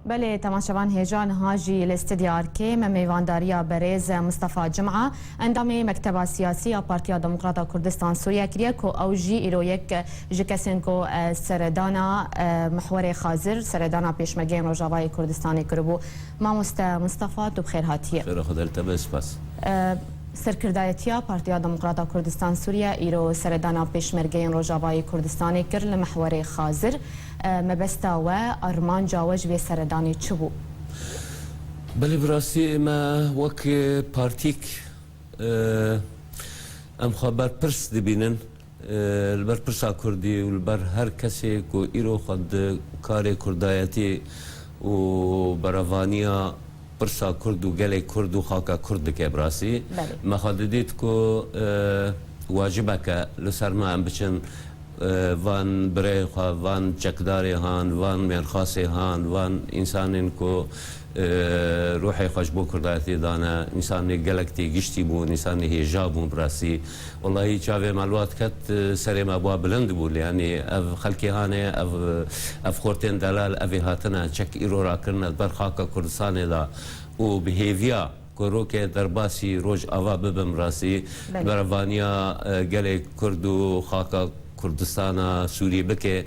بله تماشاوان هیجان هاجی الاستدیو آرکی میوانداریا برز مصطفى جمعه اندام مکتب سیاسی پارتیا دموکرات کردستان سوریه کریه کو او جی ایرو یک جکسین کو سردانا محور خازر سردانا پیشمرگه روجاوای کردستان کربو ما مصطفى تو بخیر هاتیه خیر خدا التبس پس سرکردایتیا پارتیا دموکرات کردستان سوریه ایرو سردانا پیشمرگه روجاوای کردستان کر لمحور خازر مبستا و ارمان جاوج به سردانی چبو بله براستی ما وک پارتیک ام خبر پرس دبینن البر پرسا کردی و البر هر کسی کو ایرو خود کار کردایتی و براوانیا پرسا کرد و گله کرد و خاکا کرد که براستی ما خود دید کو واجبه که لسر ما ام بچن وان برای خواه وان چکداری هان وان مرخاصی هان وان انسانین کو روحی خوش بو کردایتی دانا انسانی گلکتی گشتی بون انسانی هیجاب بون براسی والله چاوه معلومات کت سری مبوا بلند بول یعنی اف خلکی هانه اف خورتین دلال اوی هاتنا چک ایرو را کرن بر خاکا کردستان دا و بهیویا کروکه درباسی روج آوا ببم راسی بروانیا گله کردو خاکا کردستان سوریه بکه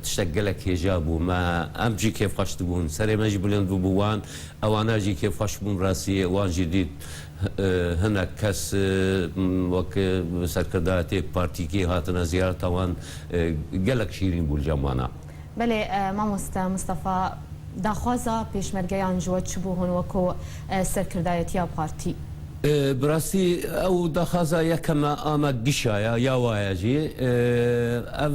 تشتغلك هجابو ما ام جي كيف خشت بون سري ما جبلن بوان اوانا جي كيف خش بون راسي وان جديد هنا كاس وك سركرداتي بارتيكي هاتنا زيارة وان قالك شيرين بول جمانا بله ما مصطفى داخوازا پیشمرگیان جواد چبو هون وکو سرکردایتیا پارتی براسي او دخازا يكما اما قشايا يا وايجي اف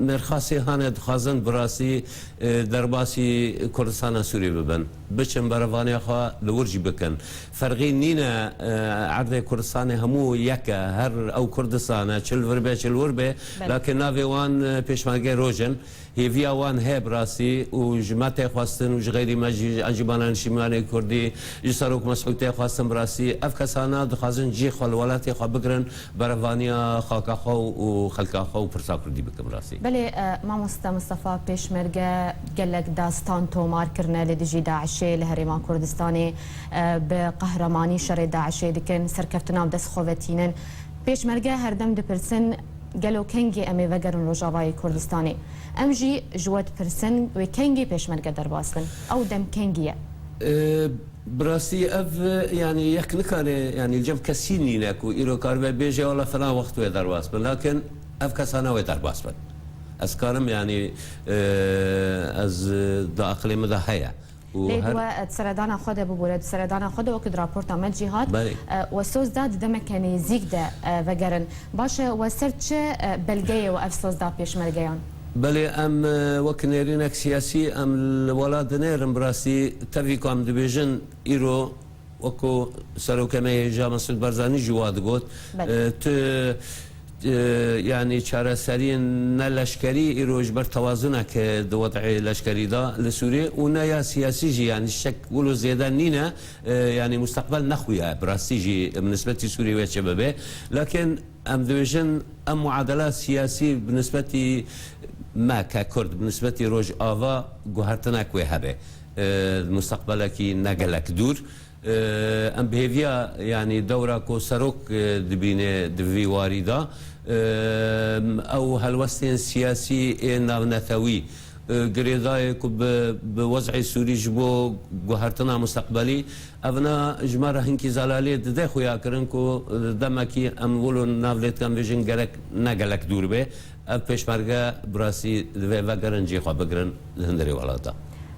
مرخاسي هانا دخازن براسي درباسي كردستان سوري ببن بچن برواني خا لورجي بكن فرغي نينا عرض كردستان همو يكا هر او كردستان چل وربه لكن نافيوان بيشماغي روجن هيفيا وان هي براسي وجماعتي خواستن وغيري ماجي انجبان شمالي كردي يساروك مسؤولتي خواستن براسي افكاسانا دخازن جي خلوالاتي خو بقرن بروانيا خاكا خو وخلكا خو برسا كردي بكم راسي بله ما مصطفى بيشمرغه قالك داستان تومار كرنا لدجي داعشي لهريمان كردستاني بقهرماني شر داعشي دكن سركفتنا بدس خوتينن بيشمرغه هردم دبرسن قالوا كنجي امي وگرن روجاوای کردستانی امجي جوات پرسن و كنجي بيشمرغه درباستن او دم كنجيه براسي اف يعني يكنكاني يعني الجم كسيني ناكو ايرو كاربا بيجي ولا فلان وقت درباس لكن اف كسانا ودرباس اسكارم يعني از داخلي مدحيا ليدوا سردانا خود ببورد سردانا خود وقت رابورت عمل جهاد وسوز داد دمكاني زيك دا وگرن باشه وسرتش بلغيه وافسوز دا بيشمرغيان بله ام وكنيرينك سياسي ام الولاد نيرم براسي تفيكو ام دبيجن ايرو وكو سروكمي جامس البرزاني جواد قوت يعني چاره سرين نلشكري ايروج بر توازنه که وضع لشكري دا لسوريا ونيا سياسي جي يعني الشك ولو زياده نينا يعني مستقبل نخويا براسي جي بالنسبه لسوريا وشبابه لكن ام ديفيجن ام معادلات سياسي بالنسبه ما ككرد بالنسبه روج آوا جوهرتنا كوي هبه المستقبل كي نقلك دور ام بهيفيا يعني دوره كو سروك دبينه دفي وارده او هالوستين سياسي ناثوي قريضاي بوضع سوري جبو جوهرتنا مستقبلي افنا جمار هنكي زلالي ده خويا كرنكو دمكي ام ولو نافلت كان فيجن جرك نقلك دور به اف بيشمرغا براسي وگرن جي خو بگرن هندري ولاتا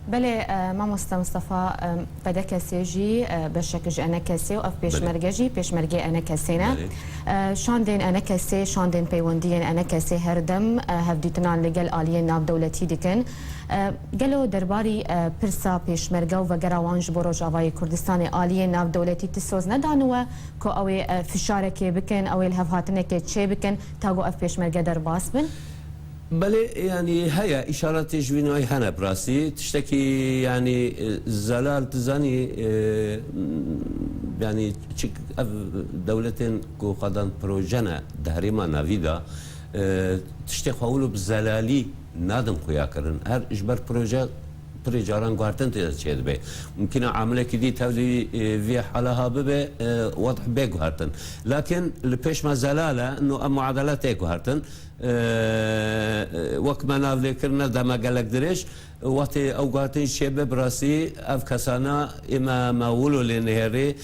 بله ما مصطفى بدا كسيجي بشكل انا كسي واف بيشمرجي بيشمرجي انا كسينا شاندين انا كسي شاندين بيوندين انا كسي هردم هفديتنا لقل آلية ناف دولتي ديكن قالوا درباري برسا بيشمرجا وقراوانج بروج آواي كردستاني آلية ناف دولتي تسوز ندانوا كو اوي فشاركي بكن اوي الهفهاتنك تشي بكن تاقو اف بيشمرجا درباس بن بله يعني هيا إشارات جوينوي هنا براسي تشتكي يعني زلال تزاني يعني دولتين كو قدان بروجنا دهريما نافيدا تشتكي خولو بزلالي نادم خويا كرن هر إجبار بروجا بريجاران قارتن تشيد به ممكن عامله كدي تولي في حالها ببه واضح بيك هارتن لكن البيش ما زلاله انه معادلات هيك هارتن وقت ما نافذكرنا دما قالك دريش وقت اوقاتين شبه براسي افكاسانا اما ما ولو لنهاري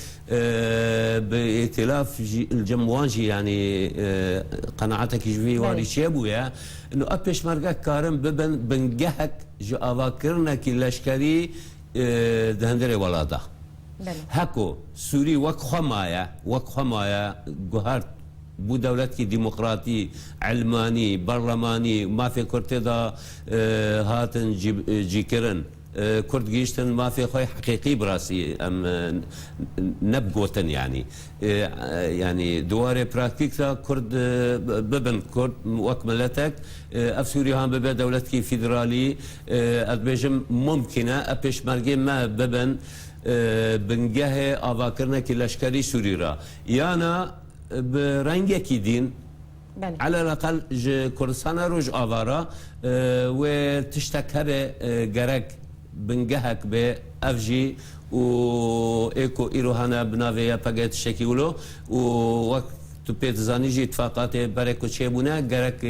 بائتلاف الجموانجي يعني قناعتك يجوي واري شيبويا انه ابيش مرقا كارم ببن بنجهك جو افاكرنا كي لشكري دهندري ولاده هكو سوري وك خمايا جهرت بو دولتي ديمقراطي علماني برلماني ما في كرتدا هاتن جيكرن كرد جيشتن ما في خوي حقيقي براسي ام نبقوتن يعني دواري براكتيكتا كرد ببن كرد واكملتك اف سوريا هم ببن دولتي فيدرالي ادبيجم ممكنه ابيش مرقي ما ببن بنجهه افاكرنا كي لشكري سوريرا يانا برنجك دين بله. على الأقل كردستان روج آوارا وتشتكر جرك بنجهك بأفجي و إيكو إيروهانا بنافيا بقيت شكيولو ووقت تبيت زانيجي اتفاقات بركو تشيبونا جرك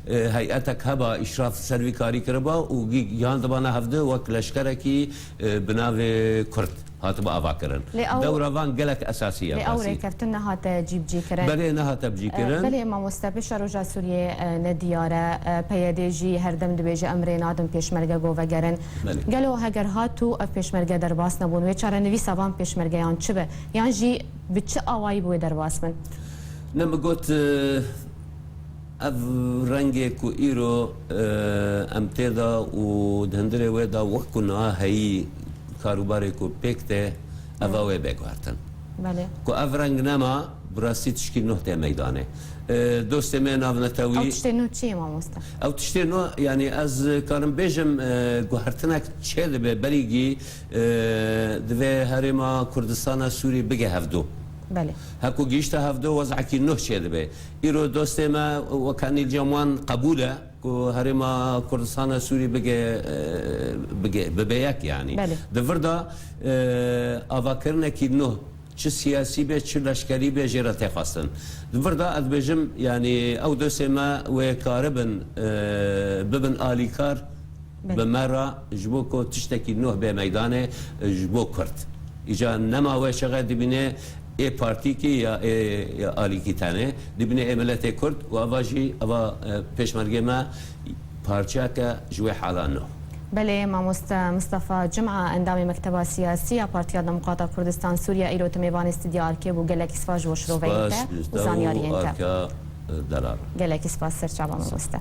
هيئتك هبا إشراف سروي كاري كربا وجيان دبانا هفده وقت لشكركي بنافي كرد هات بأفاكرن دورة فان قلك أساسية لأوري كرتنا هات جيب جيكرن بله نهات بجيكرن بله ما مستبش رجع سوريا نديارة بياديجي هردم دبيجي أمرين آدم بيشمرجة جوفجرن قالوا هجر هاتو بيشمرجة درباس نبون ويشارة نبي سبان بيشمرجة يعني شبه يعني جي بتش أواي بوي درباس من نما قلت اف رنگه کو ایرو امتدا و دهندره ودا وکنا هی کاروباری کو پکته اوه بگوارتن بله کو اف رنگ نما براستی تشکیل نهته میدانه دوست من ناونتاوی او تشتنو چی ما مست او تشتنو يعني از كانم بيجم گوهرتنك چه به بریگی دوه هرما کردستان سوری بگه هفدو بله هكو جيشتا هفدو وزعكي نوه شيء دبي إيرو دوستي ما وكان الجموان قبوله كو هرما كردستان سوري بقى ببياك يعني بله دفردا أفكرنا كي نوه چه سياسي به چه لشكري به جيرته خاصن دفردا أدبجم يعني أو دوستي ما وكاربن ببن آليكار بمرة جبوكو تشتكي نوه بميدانه جبو كرد إجا نما وشغل دبينه ای پارتی کی یا آلی کی تنه دبنه ملت کرد و آواجی آوا پیشمرگی ما پارچه که جوی حالانو بله ما مصطفى جمعة اندامي مكتبة سياسية بارتيا ديمقراطية كردستان سوريا ايرو تميبان استديار كيب وقالك اسفاج وشروفينتا وزانيارينتا دلار قالك اسفاج سرچابا مبسته